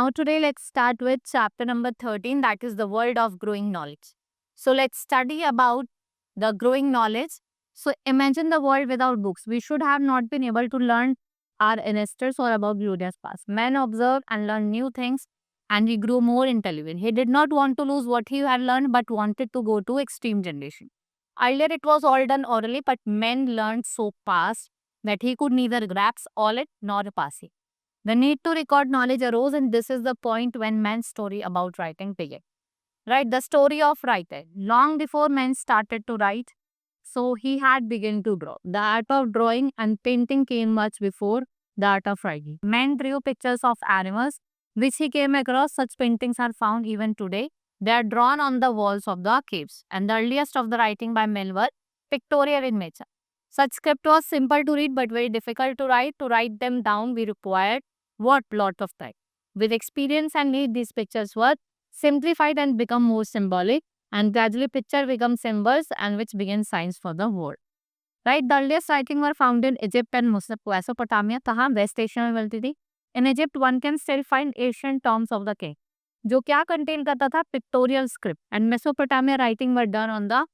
Now today let's start with chapter number 13, that is the world of growing knowledge. So let's study about the growing knowledge. So imagine the world without books. We should have not been able to learn our ancestors or about glorious past. Man observed and learned new things and he grew more intelligent. He did not want to lose what he had learned but wanted to go to extreme generation. Earlier it was all done orally, but men learned so fast that he could neither grasp all it nor pass it. The need to record knowledge arose, and this is the point when man's story about writing began. Right, the story of writing. Long before man started to write, so he had begun to draw. The art of drawing and painting came much before the art of writing. Men drew pictures of animals, which he came across. Such paintings are found even today. They are drawn on the walls of the caves, and the earliest of the writing by men were pictorial in nature. Such script was simple to read but very difficult to write. To write them down, we required what lot of time. With experience and need, these pictures were simplified and become more symbolic, and gradually picture become symbols and which begin signs for the world. Right, the earliest writing were found in Egypt and Mesopotamia. तहाँ waste Asia में मिलती थी. In Egypt, one can still find ancient tombs of the king. जो क्या contain करता था pictorial script, and Mesopotamia writing were done on the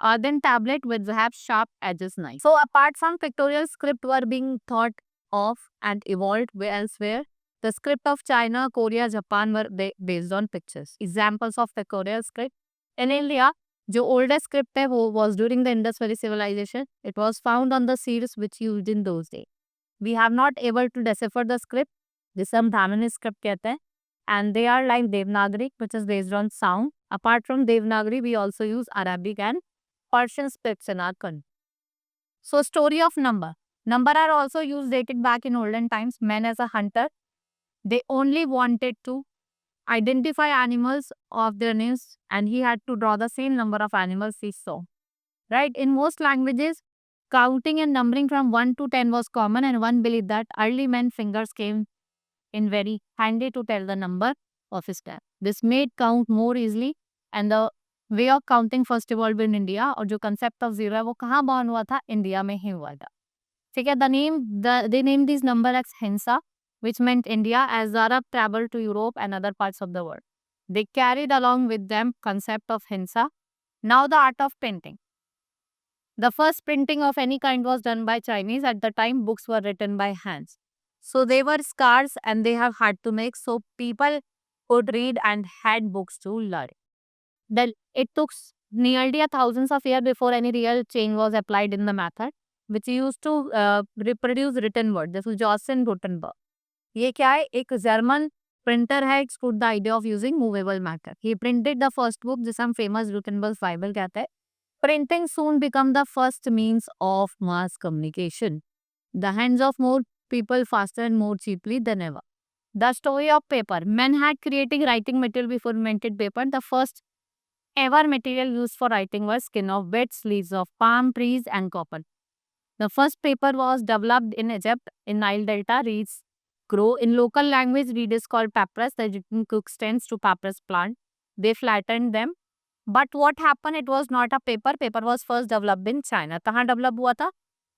earthen tablet with perhaps sharp edges knife. So apart from pictorial script were being thought of and evolved elsewhere. The script of China, Korea, Japan were based on pictures. Examples of pictorial script. In India, जो oldest script है वो was during the Indus Valley civilization. It was found on the seals which used in those days. We have not able to decipher the script. जिसे हम Brahmini script कहते हैं. And they are like Devanagari, which is based on sound. Apart from Devanagari, we also use Arabic and Persian scripts in our country. So story of number. Number are also used dated back in olden times. Men as a hunter, they only wanted to identify animals of their names, and he had to draw the same number of animals he saw. Right? In most languages, counting and numbering from 1 to 10 was common, and one believed that early men's fingers came in very handy to tell the number of his step. This made count more easily, and the way of counting first evolved in India. और जो concept of zero है वो कहाँ born हुआ था? India में ही हुआ था. ठीक है, they named these number as Hinsa, which meant India, as the Arab traveled to Europe and other parts of the world. They carried along with them concept of Hinsa. Now the art of printing. The first printing of any kind was done by Chinese. At the time, books were written by hands. So they were scarce and they have hard to make. So people could read and had books to learn. Then it took nearly thousands of years before any real change was applied in the method, which used to reproduce written word. This was Johann Gutenberg. ये क्या है? एक German printer है. Exclude the idea of using movable matter. He printed the first book जिसे हम famous Gutenberg Bible कहते हैं. Printing soon became the first means of mass communication. The hands of more people faster and more cheaply than ever. The story of paper. Men had creating writing material before invented paper. The first ever material used for writing was skin of birds, leaves of palm trees, and cotton. The first paper was developed in Egypt in Nile Delta. Reeds grow in local language. Reed is called papyrus. The Egyptian cook stands to papyrus plant. They flattened them. But what happened? It was not a paper. Paper was first developed in China. कहाँ develop हुआ था?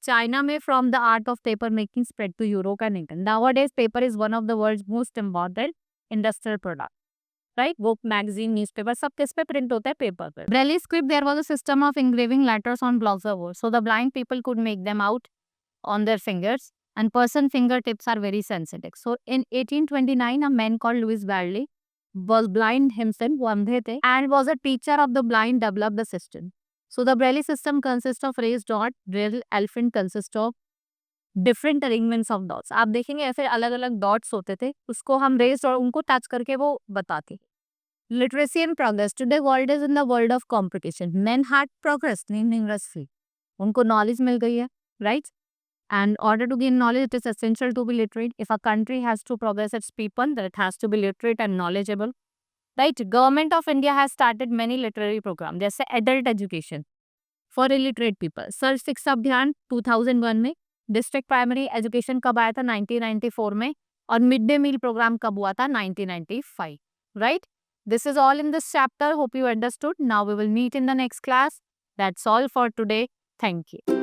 China में from the art of paper making spread to Europe and England. Nowadays, paper is one of the world's most important industrial product. Right? Book, magazine, newspaper, सब किस पे print होता है? Paper पे. Braille script, there was a system of engraving letters on blocks of wood. So the blind people could make them out on their fingers. And person fingertips are very sensitive. So in 1829, a man called Louis Braille was blind himself, वो अंधे थे, and was a teacher of the blind, developed the system. So the Braille system consists of raised dot. Braille alphabet consists of different arrangements of dots. आप देखेंगे ऐसे अलग अलग dots होते थे, उसको हम raised और उनको टच करके वो बताते. Literacy and progress. Today world is in the world of competition. Men had progressed in industry. उनको knowledge मिल गई है, right? And in order to gain knowledge, it is essential to be literate. If a country has to progress its people, then it has to be literate and knowledgeable. Right? Government of India has started many literary programs. जैसे adult education for illiterate people. सर्व शिक्षा अभियान 2001 में. District primary education कब आया था? 1994 में. और mid day meal programme कब हुआ था? 1995. Right? This is all in this chapter. Hope you understood. Now we will meet in the next class. That's all for today. Thank you.